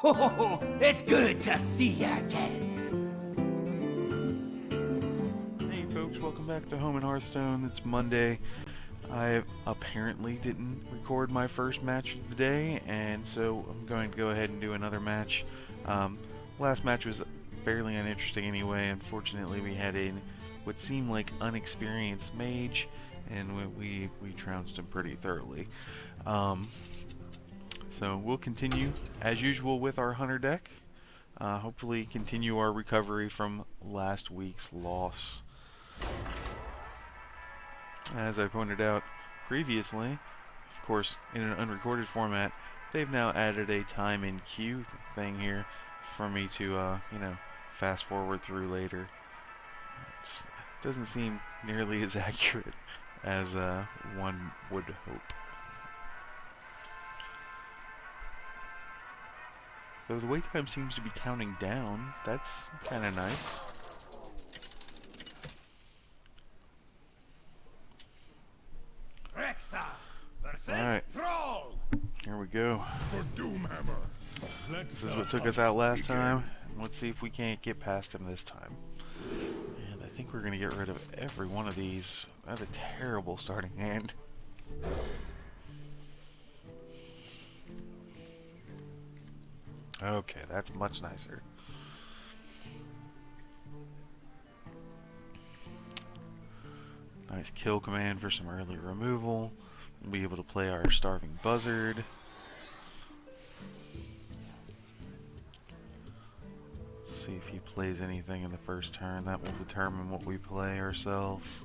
Oh, it's good to see you again. Hey folks, welcome back to Home in Hearthstone. It's Monday. I apparently didn't record my first match of the day, and so I'm going to go ahead and do another match. Last match was fairly uninteresting anyway. Unfortunately, we had what seemed like unexperienced mage, and we trounced him pretty thoroughly. So we'll continue as usual with our hunter deck. Hopefully continue our recovery from last week's loss. As I pointed out previously, of course, in an unrecorded format, they've now added a time in queue thing here for me to, fast forward through later. It doesn't seem nearly as accurate as one would hope. Though the wait time seems to be counting down, that's kind of nice. Alright, here we go. This is what took us out last time. Let's see if we can't get past him this time. And I think we're going to get rid of every one of these. I have a terrible starting hand. Okay, that's much nicer. Nice kill command for some early removal. We'll be able to play our Starving Buzzard. Let's see if he plays anything in the first turn. That will determine what we play ourselves.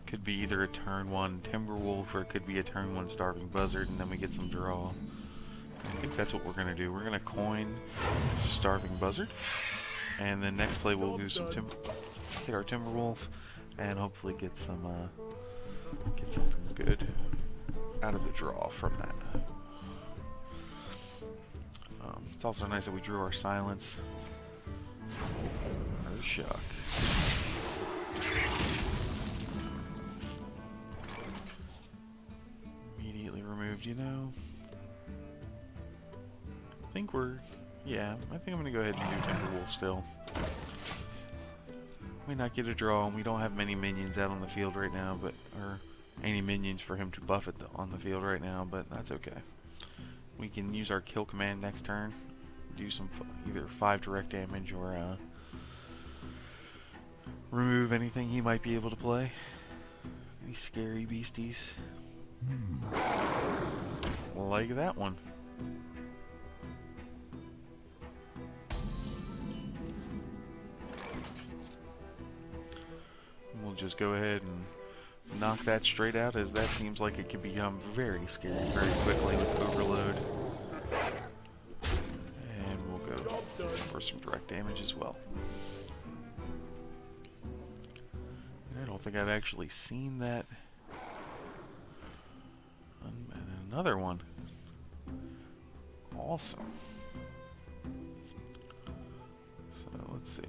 Could be either a turn 1 Timberwolf or it could be a turn 1 Starving Buzzard, and then we get some draw. I think that's what we're going to do. We're going to coin Starving Buzzard, and then next play we'll do some hit our Timberwolf, and hopefully get something good out of the draw from that. It's also nice that we drew our Silence. Shock. Immediately removed, I think I think I'm going to go ahead and do Timberwolf still. We not get a draw, and we don't have many minions out on the field right now, or any minions for him to buff it on the field right now, but that's okay. We can use our kill command next turn, do some either 5 direct damage or remove anything he might be able to play. These scary beasties. Like that one. We'll just go ahead and knock that straight out, as that seems like it could become very scary very quickly with Overload. And we'll go for some direct damage as well. I don't think I've actually seen that. And another one. Awesome. So let's see.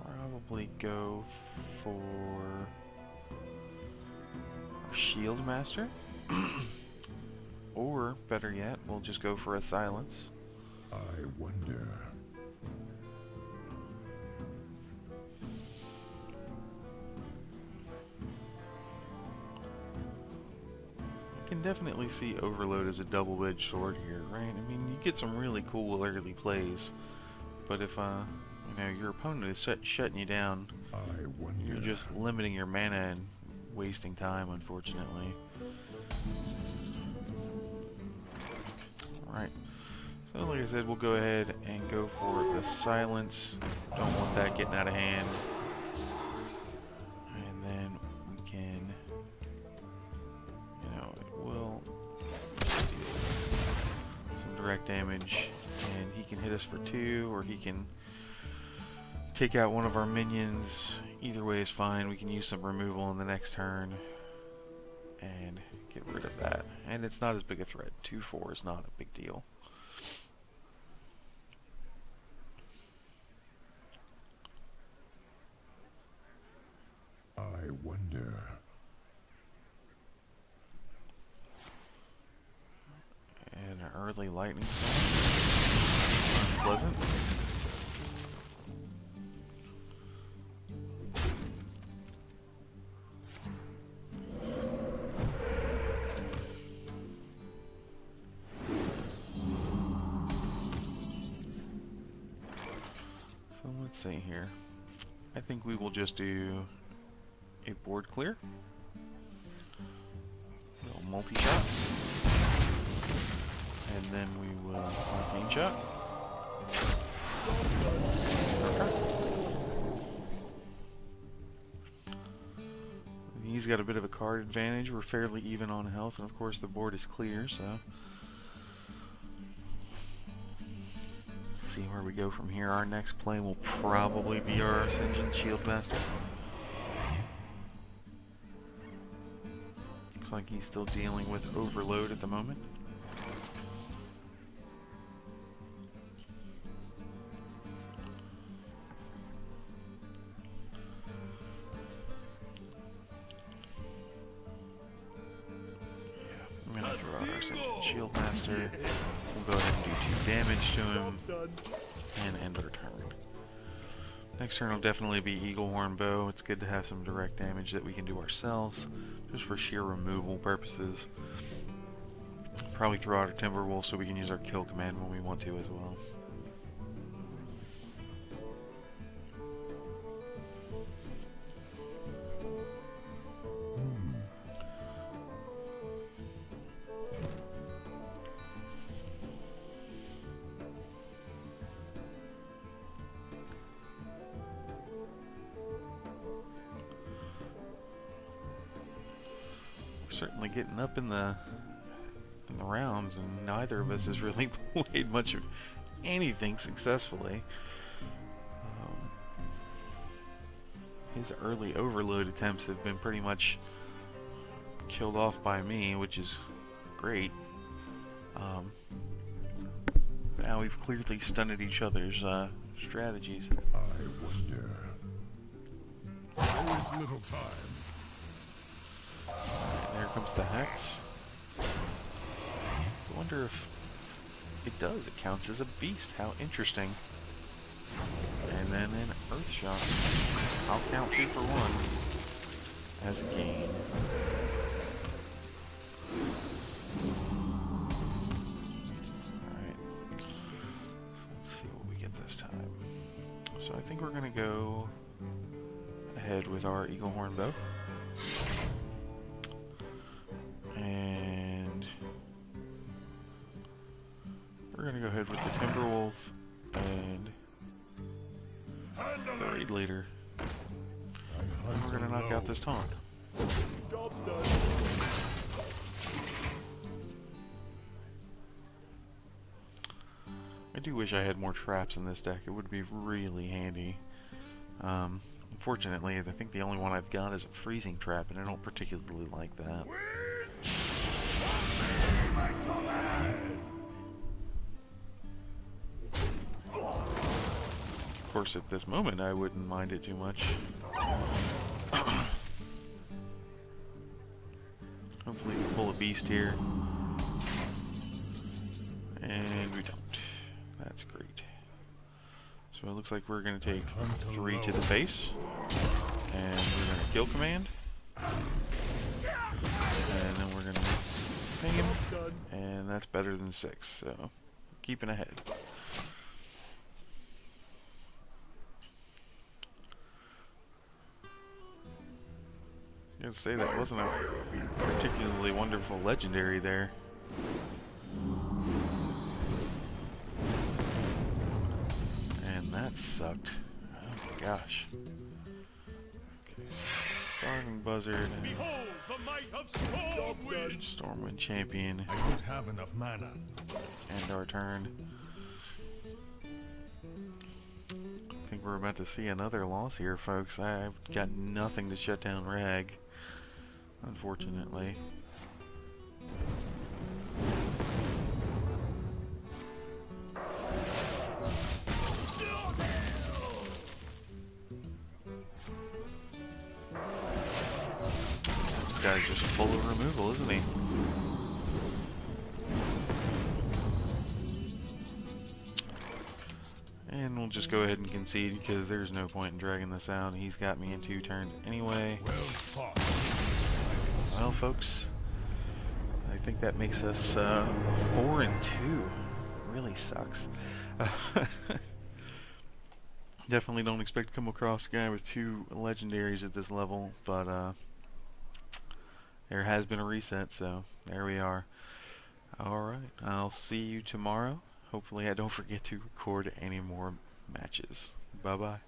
Probably go for our Shield Master. Or, better yet, we'll just go for a Silence. I wonder. I can definitely see Overload as a double-edged sword here, right? I mean, you get some really cool early plays, but if your opponent is shutting you down, you're just limiting your mana and wasting time, unfortunately. Alright, so like I said, we'll go ahead and go for the Silence. Don't want that getting out of hand. And then we can, we'll do some direct damage, and he can hit us for 2, or he can take out one of our minions. Either way is fine. We can use some removal in the next turn and get rid of that. And it's not as big a threat. 2-4 is not a big deal. I wonder. early lightning storm. Unpleasant. So let's see here. I think we will just do a board clear. A little multi-shot. And then we will arcane shot. He's got a bit of a card advantage. We're fairly even on health, and of course the board is clear, so see where we go from here. Our next play will probably be our Ascension Shieldmaster. Looks like he's still dealing with overload at the moment. I'm gonna draw our Ascension Shieldmaster. We'll go ahead and do 2 damage to him and end our turn. Next turn will definitely be Eaglehorn Bow. It's good to have some direct damage that we can do ourselves, just for sheer removal purposes. Probably throw out a Timberwolf so we can use our kill command when we want to as well. Certainly getting up in the rounds, and neither of us has really played much of anything successfully. His early overload attempts have been pretty much killed off by me, which is great. Now we've clearly stunted each other's strategies. I wonder. There is little time. There comes the Hex. I wonder if it does. It counts as a beast. How interesting. And then an Earth Shock. I'll count 2 for 1 as a gain. Alright. Let's see what we get this time. So I think we're going to go ahead with our Eaglehorn Bow. And we're going to go ahead with the Timberwolf and the Raid Leader. And we're going to knock out this taunt. Job's done. I do wish I had more traps in this deck. It would be really handy. Unfortunately, I think the only one I've got is a freezing trap, and I don't particularly like that. Of course, at this moment, I wouldn't mind it too much. Hopefully we pull a beast here. And we don't. That's great. So it looks like we're going to take 3 to the face. And we're going to kill command. And then we're going to ping him. And that's better than 6. So keeping ahead. I gotta say, that wasn't a particularly wonderful legendary there. And that sucked. Oh my gosh. Okay, so Starving Buzzard and Behold the might of Stormwind! Stormwind Champion. I don't have enough mana. End our turn. I think we're about to see another loss here, folks. I've got nothing to shut down Rag, unfortunately. This guy's just full of removal, isn't he? I'll just go ahead and concede because there's no point in dragging this out. He's got me in 2 turns anyway. Well fought. Well, folks, I think that makes us 4-2. Really sucks. Definitely don't expect to come across a guy with 2 legendaries at this level, but there has been a reset, so there we are. Alright, I'll see you tomorrow. Hopefully I don't forget to record any more matches. Bye-bye.